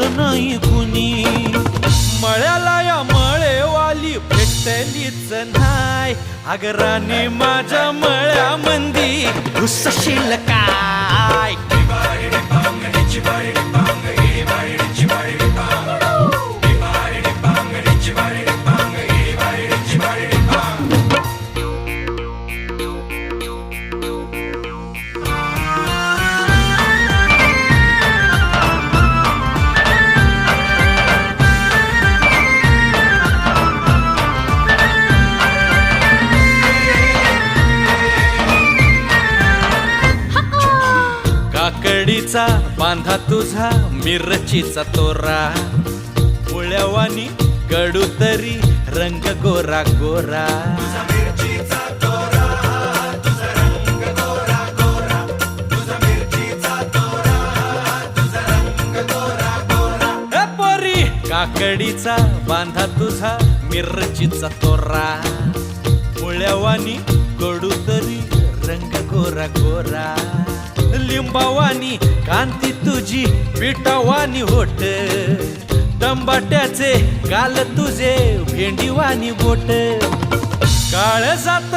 पाहिलं नाही कुणी. मळ्याला या मळेवाली भेटलीच नाय. अगं राणी माझ्या मळ्यामंदी घुसशील काय. काकडीचा बांधा तुझा मिरचीचा तोरा. मुळ्यावानी कडू तरी रंग गोरा गोरा. पोरी काकडीचा बांधा तुझा मिरचीचा तोरा. मुळ्यावानी कडू तरी रंग गोरा गोरा. लिंबावानी कांती तुझी पिठावानी होट. टंबाट्याचे गाल तुझे भेंडीवानी बोट. काळजात